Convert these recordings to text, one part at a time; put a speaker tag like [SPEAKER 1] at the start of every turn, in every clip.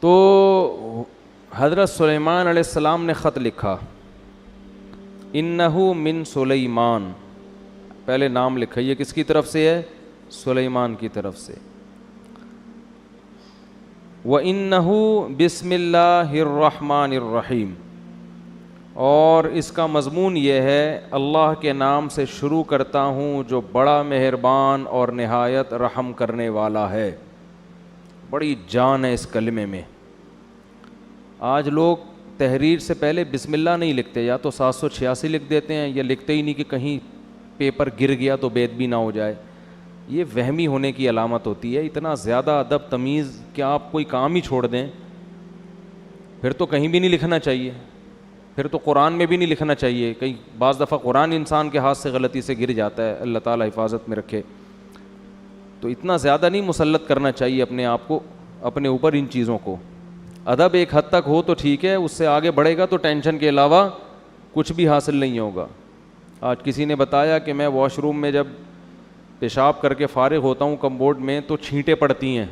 [SPEAKER 1] تو حضرت سلیمان علیہ السلام نے خط لکھا، انہو من سلیمان، پہلے نام لکھا، یہ کس کی طرف سے ہے؟ سلیمان کی طرف سے۔ وَإِنَّهُ بِسْمِ اللَّهِ الرَّحْمَنِ الرَّحِيمِ، اور اس کا مضمون یہ ہے، اللہ کے نام سے شروع کرتا ہوں جو بڑا مہربان اور نہایت رحم کرنے والا ہے۔ بڑی جان ہے اس کلمے میں۔ آج لوگ تحریر سے پہلے بسم اللہ نہیں لکھتے، یا تو 786 لکھ دیتے ہیں، یا لکھتے ہی نہیں کہ کہیں پیپر گر گیا تو بے ادبی نہ ہو جائے۔ یہ وہمی ہونے کی علامت ہوتی ہے۔ اتنا زیادہ ادب تمیز کہ آپ کوئی کام ہی چھوڑ دیں، پھر تو کہیں بھی نہیں لکھنا چاہیے، پھر تو قرآن میں بھی نہیں لکھنا چاہیے۔ کئی بعض دفعہ قرآن انسان کے ہاتھ سے غلطی سے گر جاتا ہے، اللہ تعالیٰ حفاظت میں رکھے۔ تو اتنا زیادہ نہیں مسلط کرنا چاہیے اپنے آپ کو، اپنے اوپر ان چیزوں کو۔ ادب ایک حد تک ہو تو ٹھیک ہے، اس سے آگے بڑھے گا تو ٹینشن کے علاوہ کچھ بھی حاصل نہیں ہوگا۔ آج کسی نے بتایا کہ میں واش روم میں جب پیشاب کر کے فارغ ہوتا ہوں کمبورڈ میں تو چھینٹیں پڑتی ہیں،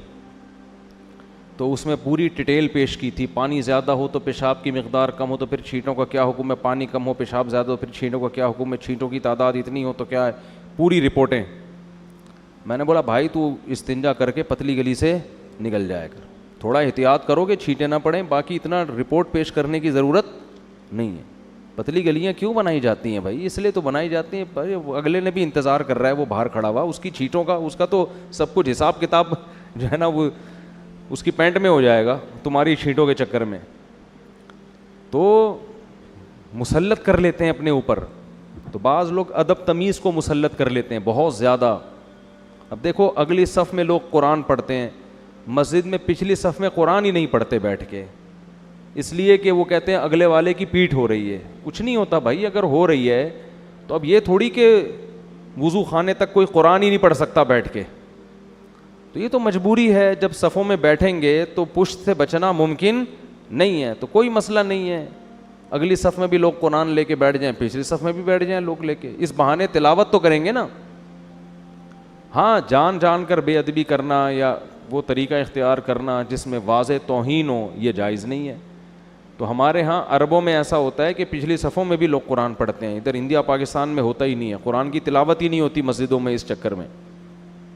[SPEAKER 1] تو اس میں پوری ڈیٹیل پیش کی تھی، پانی زیادہ ہو تو پیشاب کی مقدار کم ہو تو پھر چھینٹوں کا کیا حکم ہے، پانی کم ہو پیشاب زیادہ ہو پھر چھینٹوں کا کیا حکم ہے، چھینٹوں کی تعداد اتنی ہو تو کیا ہے، پوری رپورٹیں۔ میں نے بولا بھائی تو استنجا کر کے پتلی گلی سے نکل جائے کر، تھوڑا احتیاط کرو کہ چھینٹیں نہ پڑیں، باقی اتنا رپورٹ پیش کرنے کی ضرورت نہیں ہے۔ پتلی گلیاں کیوں بنائی جاتی ہیں بھائی؟ اس لیے تو بنائی جاتی ہیں، اگلے نے بھی انتظار کر رہا ہے، وہ باہر کھڑا ہوا، اس کی چھینٹوں کا، اس کا تو سب کچھ حساب کتاب جو ہے نا وہ اس کی پینٹ میں ہو جائے گا تمہاری چھینٹوں کے چکر میں۔ تو مسلط کر لیتے ہیں اپنے اوپر، تو بعض لوگ ادب تمیز کو مسلط کر لیتے ہیں بہت زیادہ۔ اب دیکھو اگلی صف میں لوگ قرآن پڑھتے ہیں، مسجد میں پچھلی صف میں قرآن ہی نہیں پڑھتے بیٹھ کے، اس لیے کہ وہ کہتے ہیں اگلے والے کی پیٹھ ہو رہی ہے۔ کچھ نہیں ہوتا بھائی، اگر ہو رہی ہے تو اب یہ تھوڑی کہ وضو خانے تک کوئی قرآن ہی نہیں پڑھ سکتا بیٹھ کے، تو یہ تو مجبوری ہے۔ جب صفوں میں بیٹھیں گے تو پشت سے بچنا ممکن نہیں ہے، تو کوئی مسئلہ نہیں ہے، اگلی صف میں بھی لوگ قرآن لے کے بیٹھ جائیں، پچھلی صف میں بھی بیٹھ جائیں لوگ لے کے، اس بہانے تلاوت تو کریں گے نا۔ ہاں جان جان کر بے ادبی کرنا یا وہ طریقہ اختیار کرنا جس میں واضح توہین ہو، یہ جائز نہیں ہے۔ تو ہمارے ہاں عربوں میں ایسا ہوتا ہے کہ پچھلی صفوں میں بھی لوگ قرآن پڑھتے ہیں، ادھر انڈیا پاکستان میں ہوتا ہی نہیں ہے، قرآن کی تلاوت ہی نہیں ہوتی مسجدوں میں اس چکر میں۔